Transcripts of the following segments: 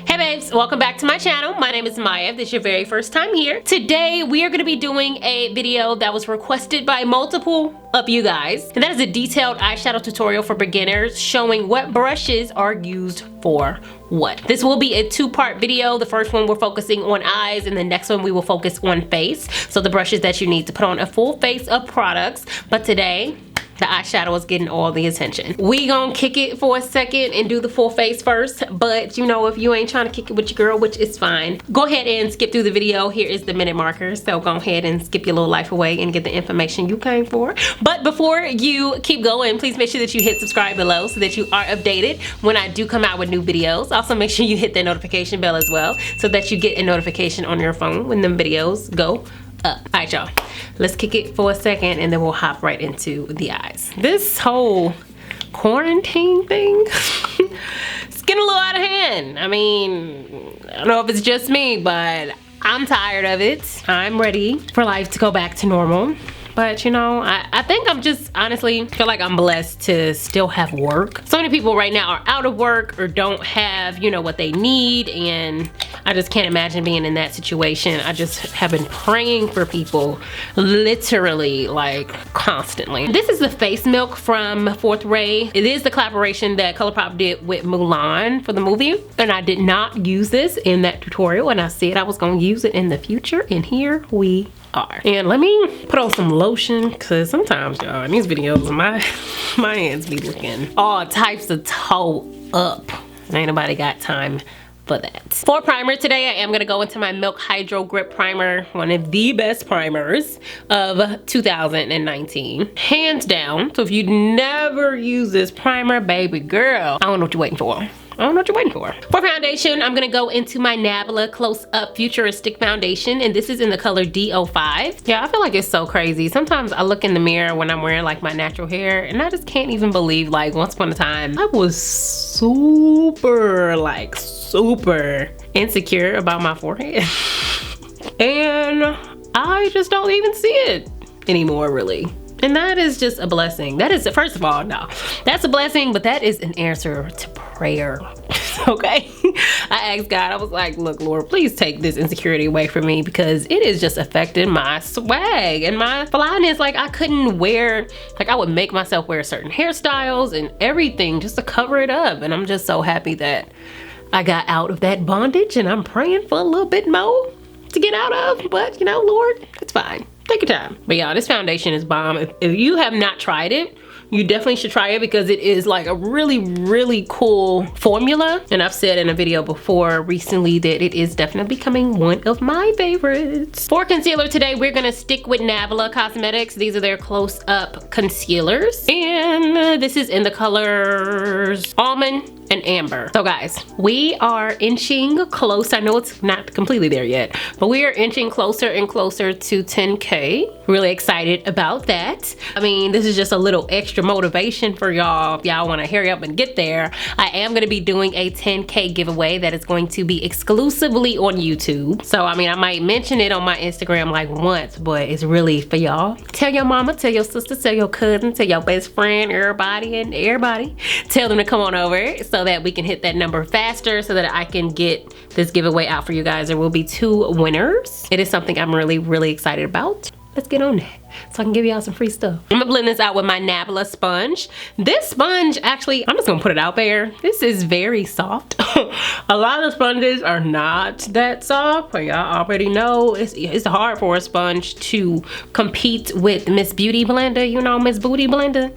Hey babes, welcome back to my channel. My name is Maya, if this is your very first time here. Today we are going to be doing a video that was requested by multiple of you guys. And that is a detailed eyeshadow tutorial for beginners showing what brushes are used for what. This will be a two-part video. The first one we're focusing on eyes and the next one we will focus on face. So the brushes that you need to put on a full face of products. But today, the eyeshadow is getting all the attention. We gonna kick it for a second and do the full face first, but you know, if you ain't trying to kick it with your girl, which is fine, go ahead and skip through the video. Here is the minute marker, so go ahead and skip your little life away and get the information you came for. But before you keep going, please make sure that you hit subscribe below so that you are updated when I do come out with new videos. Also make sure you hit that notification bell as well so that you get a notification on your phone when them videos go up. All right, y'all, let's kick it for a second and then we'll hop right into the eyes. This whole quarantine thing it's getting a little out of hand. I mean, I don't know if it's just me, but I'm tired of it. I'm ready for life to go back to normal. But you know, I think I'm just honestly feel like I'm blessed to still have work. So many people right now are out of work or don't have, you know, what they need, and I just can't imagine being in that situation. I just have been praying for people literally like constantly. This is the face milk from Fourth Ray. It is the collaboration that Colourpop did with Mulan for the movie, and I did not use this in that tutorial, and I said I was gonna use it in the future, and here we are. And let me put on some lotion, because sometimes y'all in these videos my hands be looking all types of toe up. Ain't nobody got time for that. For primer today, I am gonna go into my Milk Hydro Grip Primer, one of the best primers of 2019, hands down. So if you never use this primer, baby girl, I don't know what you're waiting for. I don't know what you're waiting for. For foundation, I'm gonna go into my Nabla Close Up Futuristic Foundation, and this is in the color D05. Yeah, I feel like it's so crazy. Sometimes I look in the mirror when I'm wearing like my natural hair, and I just can't even believe, like, once upon a time, I was super insecure about my forehead. And I just don't even see it anymore, really. And that is just a blessing. That is, first of all, no, that's a blessing, but that is an answer to prayer. Okay, I asked God, I was like, look, Lord, please take this insecurity away from me, because it is just affecting my swag and my flyness. Like, I couldn't wear, like, I would make myself wear certain hairstyles and everything just to cover it up. And I'm just so happy that I got out of that bondage, and I'm praying for a little bit more to get out of, but you know, Lord, it's fine. Take your time. But y'all, this foundation is bomb. If you have not tried it, you definitely should try it, because it is like a really cool formula. And I've said in a video before recently that it is definitely becoming one of my favorites. For concealer today, we're gonna stick with Nabla Cosmetics. These are their close up concealers. And this is in the colors Almond and Amber. So guys, we are inching close. I know it's not completely there yet, but we are inching closer and closer to 10K. Really excited about that. I mean, this is just a little extra motivation for y'all. If y'all want to hurry up and get there, I am going to be doing a 10K giveaway that is going to be exclusively on YouTube. So I mean, I might mention it on my Instagram like once, but it's really for y'all. Tell your mama, tell your sister, tell your cousin, tell your best friend, everybody. Tell them to come on over so that we can hit that number faster, so that I can get this giveaway out for you guys. There will be 2 winners. It is something I'm really excited about. Let's get on that so I can give y'all some free stuff. I'm gonna blend this out with my Nabla sponge. This sponge, actually, I'm just gonna put it out there. This is very soft. A lot of sponges are not that soft, but y'all already know it's hard for a sponge to compete with Miss Beauty Blender. You know, Miss Booty Blender.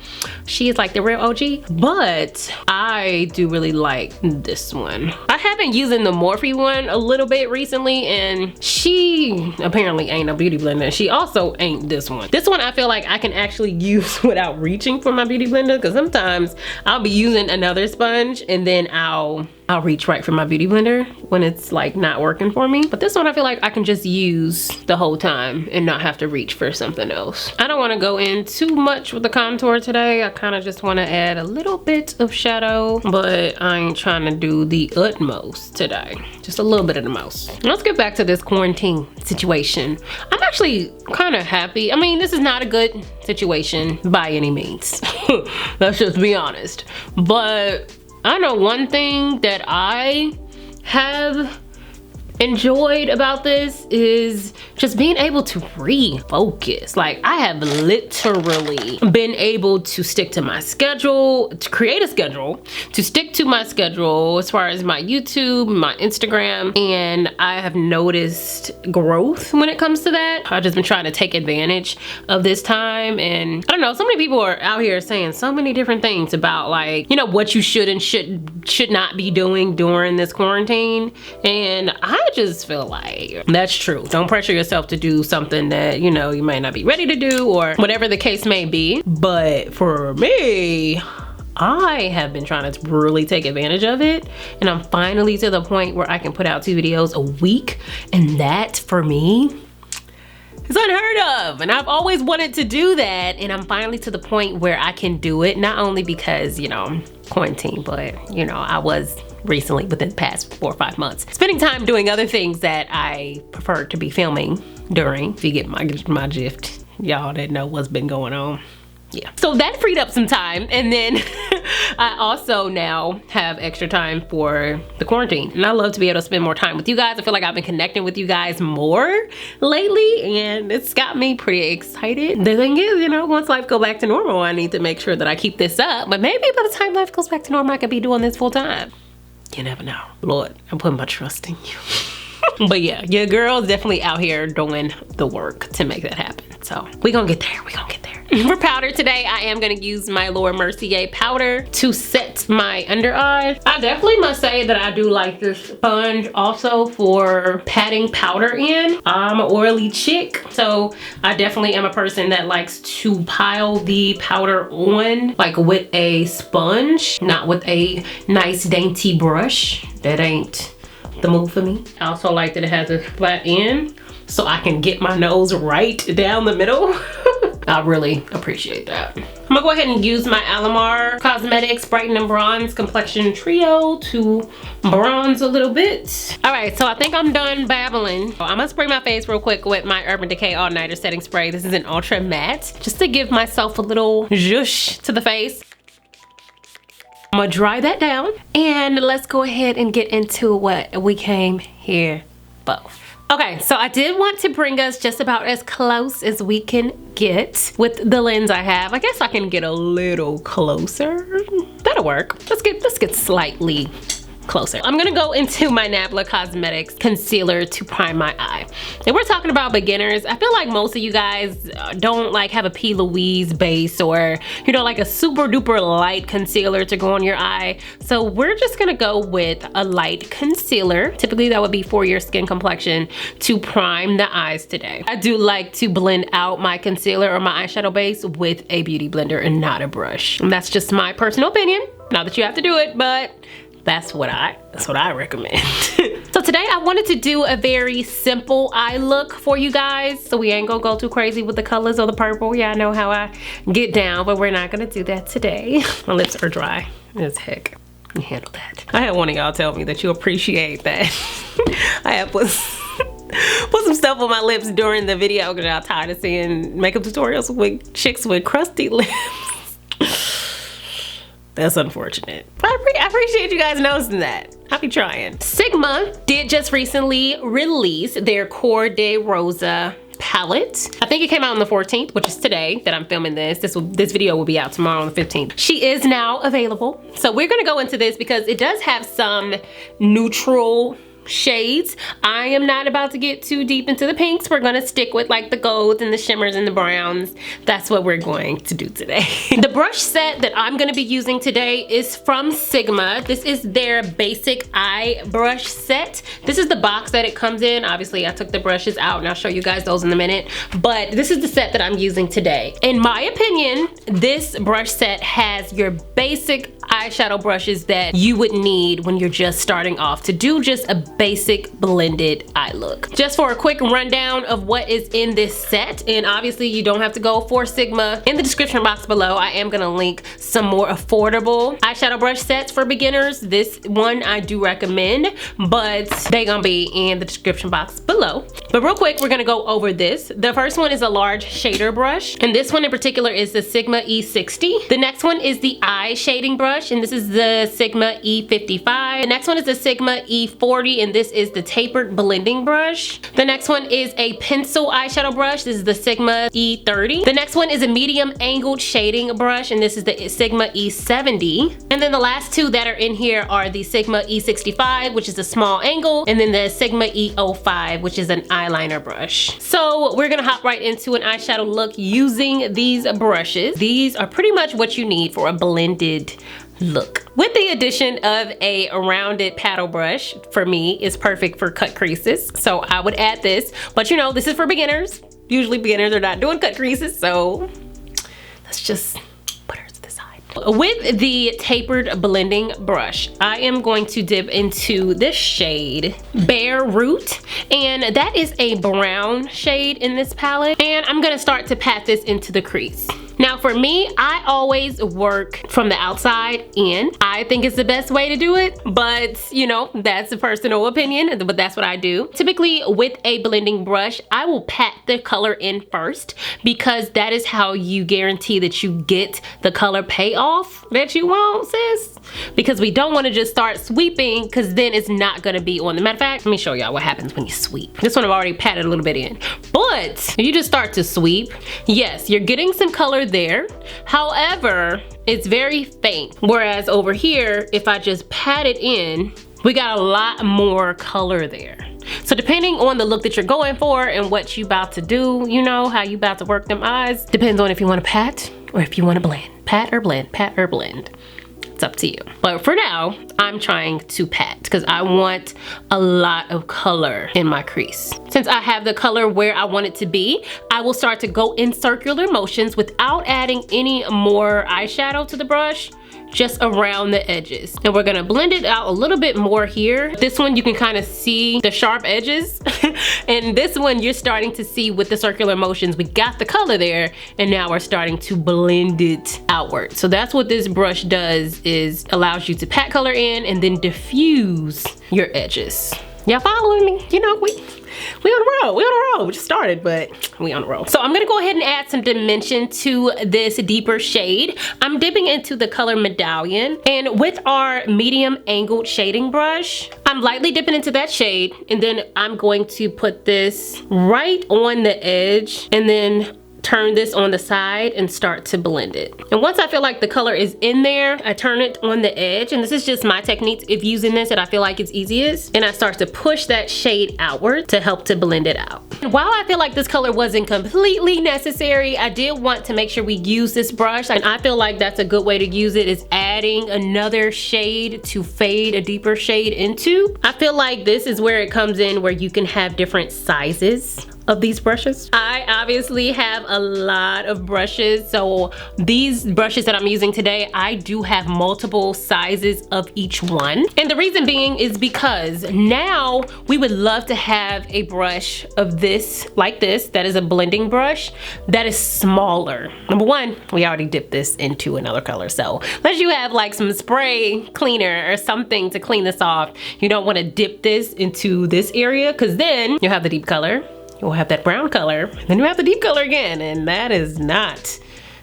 She is like the real OG, but I do really like this one. I have been using the Morphe one a little bit recently, and she apparently ain't a beauty blender. She also ain't this one. This one I feel like I can actually use without reaching for my beauty blender, because sometimes I'll be using another sponge and then I'll reach right for my beauty blender when it's like not working for me. But this one I feel like I can just use the whole time and not have to reach for something else. I don't want to go in too much with the contour today. I kind of just want to add a little bit of shadow, but I ain't trying to do the utmost today. Just a little bit of the most. Let's get back to this quarantine situation. I'm actually kind of happy. I mean, this is not a good situation by any means. Let's just be honest. But I know one thing that I have enjoyed about this is just being able to refocus. Like, I have literally been able to stick to my schedule, to create a schedule, to stick to my schedule as far as my YouTube, my Instagram, and I have noticed growth when it comes to that. I've just been trying to take advantage of this time, and I don't know, so many people are out here saying so many different things about, like, you know, what you should and should not be doing during this quarantine, and I just feel like that's true. Don't pressure yourself to do something that, you know, you might not be ready to do, or whatever the case may be. But for me, I have been trying to really take advantage of it, and I'm finally to the point where I can put out 2 videos a week, and that for me is unheard of. And I've always wanted to do that, and I'm finally to the point where I can do it, not only because, you know, quarantine, but, you know, I was recently, within the past 4 or 5 months, spending time doing other things that I prefer to be filming during. If you get my gift, y'all that know what's been going on. Yeah, so that freed up some time, and then I also now have extra time for the quarantine, and I love to be able to spend more time with you guys. I feel like I've been connecting with you guys more lately, and it's got me pretty excited. The thing is, you know, once life goes back to normal, I need to make sure that I keep this up, but maybe by the time life goes back to normal, I could be doing this full time. You never know. Lord, I'm putting my trust in you. But yeah, your girl's definitely out here doing the work to make that happen. So we gonna get there, we gonna get there. For powder today, I am gonna use my Laura Mercier powder to set my under eye. I definitely must say that I do like this sponge also for patting powder in. I'm an oily chick, so I definitely am a person that likes to pile the powder on, like with a sponge, not with a nice dainty brush. That ain't the move for me. I also like that it has a flat end, so I can get my nose right down the middle. I really appreciate that. I'm gonna go ahead and use my Almond Cosmetics Brighten and Bronze Complexion Trio to bronze a little bit. All right, so I think I'm done babbling. I'm gonna spray my face real quick with my Urban Decay All Nighter Setting Spray. This is an ultra matte, just to give myself a little zhuzh to the face. I'm gonna dry that down, and let's go ahead and get into what we came here for. Okay, so I did want to bring us just about as close as we can get with the lens I have. I guess I can get a little closer. That'll work. Let's get slightly closer. I'm gonna go into my Nabla Cosmetics concealer to prime my eye. And we're talking about beginners. I feel like most of you guys don't like have a P. Louise base, or, you know, like a super duper light concealer to go on your eye. So we're just gonna go with a light concealer. Typically that would be for your skin complexion to prime the eyes today. I do like to blend out my concealer or my eyeshadow base with a beauty blender and not a brush. And that's just my personal opinion. Not that you have to do it, but that's what I recommend. So today I wanted to do a very simple eye look for you guys. So we ain't gonna go too crazy with the colors or the purple. Yeah, I know how I get down, but we're not gonna do that today. My lips are dry as heck. You handle that. I had one of y'all tell me that you appreciate that. I have put some stuff on my lips during the video because y'all tired of seeing makeup tutorials with chicks with crusty lips. That's unfortunate. I appreciate you guys noticing that. I'll be trying. Sigma did just recently release their Cor-De-Rosa palette. I think it came out on the 14th, which is today that I'm filming this. This video will be out tomorrow on the 15th. She is now available. So we're gonna go into this because it does have some neutral shades. I am not about to get too deep into the pinks. We're gonna stick with like the golds and the shimmers and the browns. That's what we're going to do today. The brush set that I'm gonna be using today is from Sigma. This is their basic eye brush set. This is the box that it comes in. Obviously I took the brushes out and I'll show you guys those in a minute, but this is the set that I'm using today. In my opinion, this brush set has your basic eyeshadow brushes that you would need when you're just starting off to do just a basic blended eye look. Just for a quick rundown of what is in this set, and obviously you don't have to go for Sigma. In the description box below, I am gonna link some more affordable eyeshadow brush sets for beginners. This one I do recommend, but they gonna be in the description box below. But real quick, we're gonna go over this. The first one is a large shader brush, and this one in particular is the Sigma E60. The next one is the eye shading brush, and this is the Sigma E55. The next one is the Sigma E40, and this is the tapered blending brush. The next one is a pencil eyeshadow brush. This is the Sigma E30. The next one is a medium angled shading brush, and this is the Sigma E70. And then the last two that are in here are the Sigma E65, which is a small angle, and then the Sigma E05, which is an eyeliner brush. So we're gonna hop right into an eyeshadow look using these brushes. These are pretty much what you need for a blended look. With the addition of a rounded paddle brush, for me, is perfect for cut creases. So I would add this, but you know, this is for beginners. Usually beginners are not doing cut creases, so let's just put her to the side. With the tapered blending brush, I am going to dip into this shade, Bare Root, and that is a brown shade in this palette, and I'm gonna start to pat this into the crease. Now for me, I always work from the outside in. I think it's the best way to do it, but you know, that's a personal opinion, but that's what I do. Typically with a blending brush, I will pat the color in first because that is how you guarantee that you get the color payoff that you want, sis. Because we don't want to just start sweeping because then it's not gonna be on. The matter of fact, let me show y'all what happens when you sweep. This one I've already patted a little bit in, but you just start to sweep. Yes, you're getting some color there. However, it's very faint. Whereas over here, if I just pat it in, we got a lot more color there. So depending on the look that you're going for and what you about to do, you know, how you about to work them eyes, depends on if you want to pat or if you want to blend. Pat or blend, pat or blend. It's up to you. But for now, I'm trying to pat because I want a lot of color in my crease. Since I have the color where I want it to be, I will start to go in circular motions without adding any more eyeshadow to the brush, just around the edges. And we're gonna blend it out a little bit more here. This one you can kind of see the sharp edges. And this one you're starting to see with the circular motions. We got the color there and now we're starting to blend it outward. So that's what this brush does, is allows you to pat color in and then diffuse your edges. Y'all following me? You know, we on the road, we on the road. We just started, but we on the road. So I'm gonna go ahead and add some dimension to this deeper shade. I'm dipping into the color Medallion, and with our medium angled shading brush, I'm lightly dipping into that shade, and then I'm going to put this right on the edge, and then turn this on the side and start to blend it. And once I feel like the color is in there, I turn it on the edge, and this is just my technique of using this that I feel like it's easiest, and I start to push that shade outward to help to blend it out. And while I feel like this color wasn't completely necessary, I did want to make sure we use this brush, and I feel like that's a good way to use it, is adding another shade to fade a deeper shade into. I feel like this is where it comes in, where you can have different sizes of these brushes. I obviously have a lot of brushes, so these brushes that I'm using today, I do have multiple sizes of each one. And the reason being is because now we would love to have a brush of this, like this, that is a blending brush, that is smaller. Number one, we already dipped this into another color, so unless you have like some spray cleaner or something to clean this off, you don't want to dip this into this area, because then you'll have the deep color, you'll have that brown color, then you have the deep color again, and that is not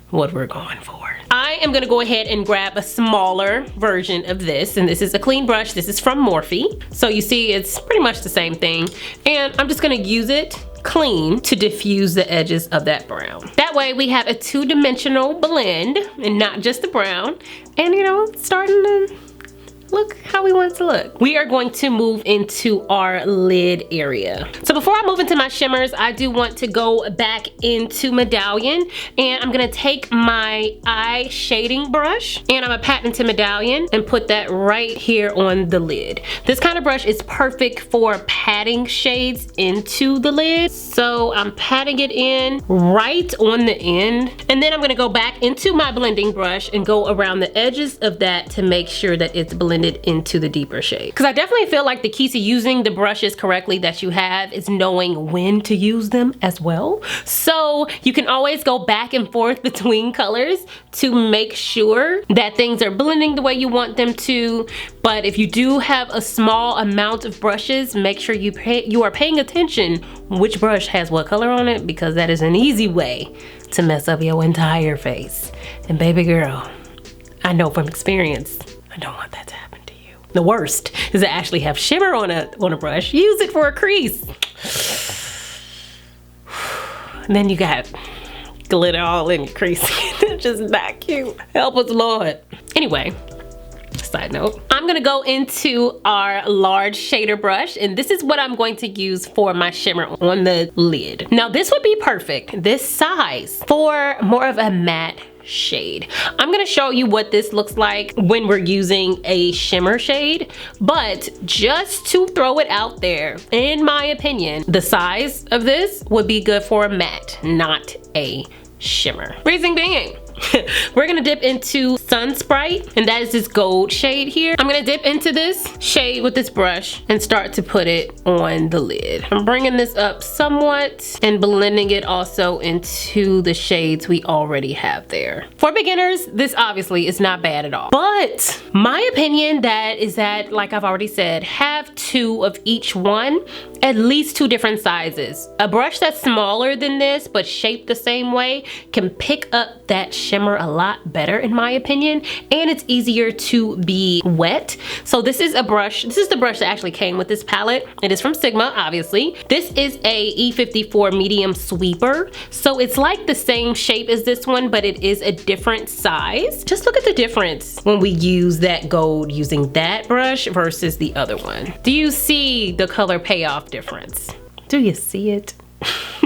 what we're going for. I am gonna go ahead and grab a smaller version of this, and this is a clean brush. This is from Morphe. So you see it's pretty much the same thing, and I'm just gonna use it clean to diffuse the edges of that brown. That way we have a two-dimensional blend and not just the brown, and you know, starting to look how we want it to look. We are going to move into our lid area. So before I move into my shimmers, I do want to go back into Medallion, and I'm gonna take my eye shading brush and I'm gonna pat into Medallion and put that right here on the lid. This kind of brush is perfect for patting shades into the lid. So I'm patting it in right on the end, and then I'm gonna go back into my blending brush and go around the edges of that to make sure that it's blended blend it into the deeper shade. Because I definitely feel like the key to using the brushes correctly that you have is knowing when to use them as well. So you can always go back and forth between colors to make sure that things are blending the way you want them to. But if you do have a small amount of brushes, make sure you are paying attention which brush has what color on it, because that is an easy way to mess up your entire face. And baby girl, I know from experience, I don't want that to happen to you. The worst is to actually have shimmer on a brush. Use it for a crease. And then you got glitter all in your crease. That's just not cute. Help us, Lord. Anyway, side note, I'm gonna go into our large shader brush, and this is what I'm going to use for my shimmer on the lid. Now this would be perfect, this size, for more of a matte shade. I'm gonna show you what this looks like when we're using a shimmer shade, but just to throw it out there, in my opinion, the size of this would be good for a matte, not a shimmer. Reason being, we're gonna dip into Sun Sprite, and that is this gold shade here. I'm gonna dip into this shade with this brush and start to put it on the lid. I'm bringing this up somewhat and blending it also into the shades we already have there. For beginners, this obviously is not bad at all. But my opinion is that, like I've already said, have 2 of each one, at least 2 different sizes. A brush that's smaller than this but shaped the same way can pick up that shimmer a lot better, in my opinion, and it's easier to be wet. So this is a brush, this is the brush that actually came with this palette. It is from Sigma, obviously. This is a E54 medium sweeper, so it's like the same shape as this one, but it is a different size. Just look at the difference when we use that gold using that brush versus the other one. Do you see the color payoff difference? Do you see it?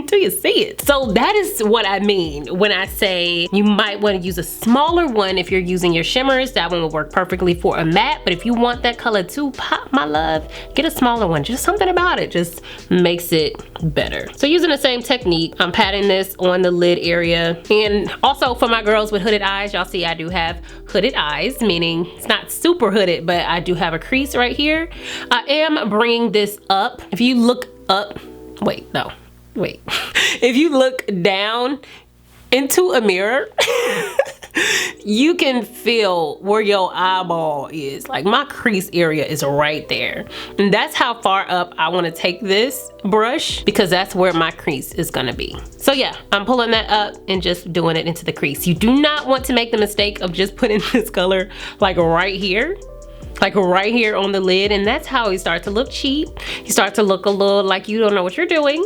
Do you see it? So that is what I mean when I say you might want to use a smaller one if you're using your shimmers. That one will work perfectly for a matte, but if you want that color to pop, my love, get a smaller one. Just something about it just makes it better. So using the same technique, I'm patting this on the lid area. And also for my girls with hooded eyes, y'all see I do have hooded eyes, meaning it's not super hooded, but I do have a crease right here. I am bringing this up. If you look up, wait, if you look down into a mirror, you can feel where your eyeball is. Like my crease area is right there. And that's how far up I want to take this brush, because that's where my crease is gonna be. So yeah, I'm pulling that up and just doing it into the crease. You do not want to make the mistake of just putting this color like right here. Like right here on the lid, and that's how you start to look cheap. You start to look a little like you don't know what you're doing.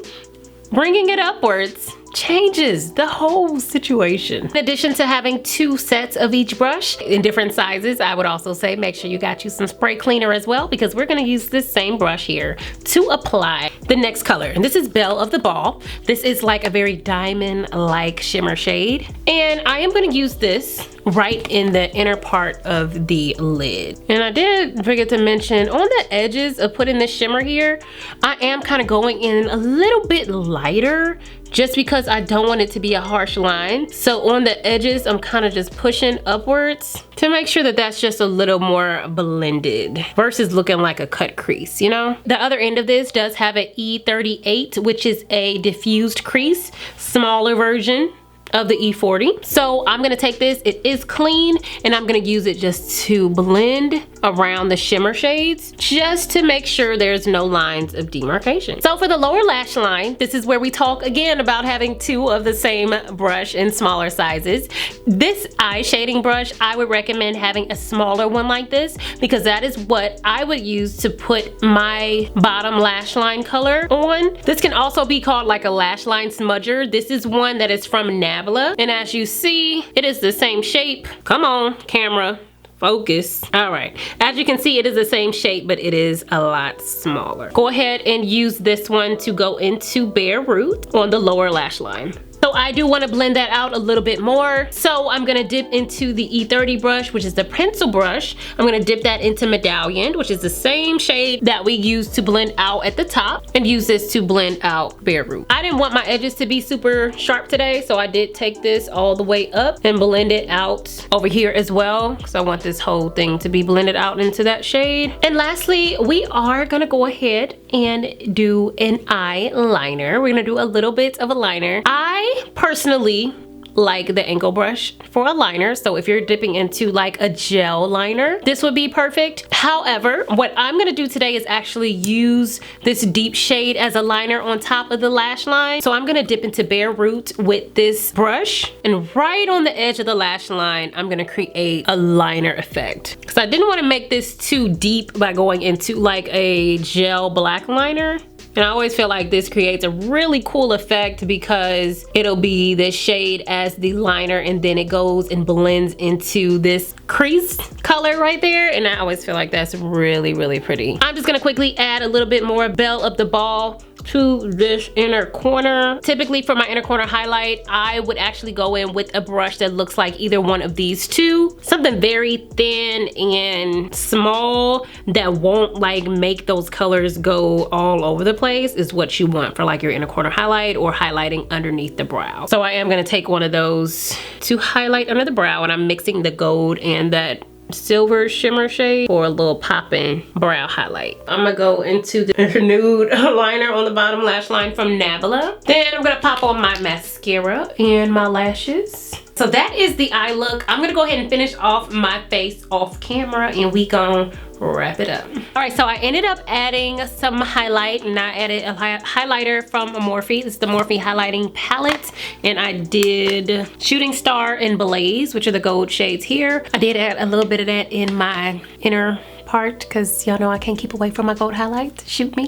Bringing it upwards changes the whole situation. In addition to having 2 sets of each brush in different sizes, I would also say make sure you got you some spray cleaner as well, because we're gonna use this same brush here to apply the next color. And this is Belle of the Ball. This is like a very diamond-like shimmer shade. And I am gonna use this right in the inner part of the lid. And I did forget to mention, on the edges of putting this shimmer here, I am kind of going in a little bit lighter, just because I don't want it to be a harsh line. So on the edges, I'm kind of just pushing upwards to make sure that that's just a little more blended versus looking like a cut crease, you know? The other end of this does have an E38, which is a diffused crease, smaller version of the E40. So I'm gonna take this, it is clean, and I'm gonna use it just to blend around the shimmer shades, just to make sure there's no lines of demarcation. So for the lower lash line, this is where we talk again about having 2 of the same brush in smaller sizes. This eye shading brush, I would recommend having a smaller one like this, because that is what I would use to put my bottom lash line color on. This can also be called like a lash line smudger. This is one that is from Nabla. And as you see, it is the same shape. Come on, camera, focus. All right, as you can see, it is the same shape, but it is a lot smaller. Go ahead and use this one to go into Bare Root on the lower lash line. So I do want to blend that out a little bit more. So I'm gonna dip into the E30 brush, which is the pencil brush. I'm gonna dip that into Medallion, which is the same shade that we used to blend out at the top, and use this to blend out Bare Root. I didn't want my edges to be super sharp today, so I did take this all the way up and blend it out over here as well, because I want this whole thing to be blended out into that shade. And lastly, we are gonna go ahead and do an eyeliner. We're gonna do a little bit of a liner. I personally like the angle brush for a liner, so if you're dipping into like a gel liner, this would be perfect. However, what I'm gonna do today is actually use this deep shade as a liner on top of the lash line. So I'm gonna dip into Bare Root with this brush, and right on the edge of the lash line, I'm gonna create a liner effect, because I didn't want to make this too deep by going into like a gel black liner. And I always feel like this creates a really cool effect, because it'll be this shade as the liner, and then it goes and blends into this crease color right there. And I always feel like that's really, really pretty. I'm just gonna quickly add a little bit more Belle of the Ball to this inner corner. Typically for my inner corner highlight, I would actually go in with a brush that looks like either one of these two. Something very thin and small that won't like make those colors go all over the place is what you want for like your inner corner highlight or highlighting underneath the brow. So I am gonna take one of those to highlight under the brow, and I'm mixing the gold and that silver shimmer shade for a little popping brow highlight. I'm gonna go into the nude liner on the bottom lash line from Nabla. Then I'm gonna pop on my mascara and my lashes. So that is the eye look. I'm gonna go ahead and finish off my face off camera, and we gonna wrap it up. All right, so I ended up adding some highlight, and I added a highlighter from Morphe. This is the Morphe highlighting palette, and I did Shooting Star and Blaze, which are the gold shades here. I did add a little bit of that in my inner part, because y'all know I can't keep away from my gold highlights. Shoot me.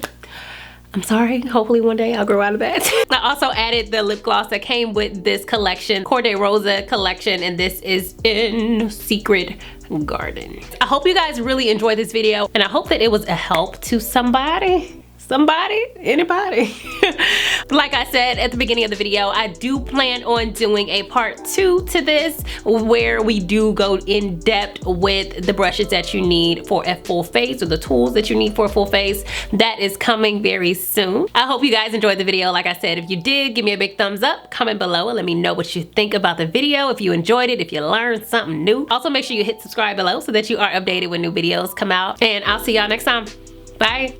I'm sorry, hopefully one day I'll grow out of that. I also added the lip gloss that came with this collection, Cor-De-Rosa collection, and this is in Secret Garden. I hope you guys really enjoyed this video, and I hope that it was a help to somebody. Anybody. Like I said at the beginning of the video, I do plan on doing a part 2 to this, where we do go in depth with the brushes that you need for a full face, or the tools that you need for a full face. That is coming very soon. I hope you guys enjoyed the video. Like I said, if you did, give me a big thumbs up, comment below, and let me know what you think about the video, if you enjoyed it, if you learned something new. Also, make sure you hit subscribe below so that you are updated when new videos come out, and I'll see y'all next time. Bye.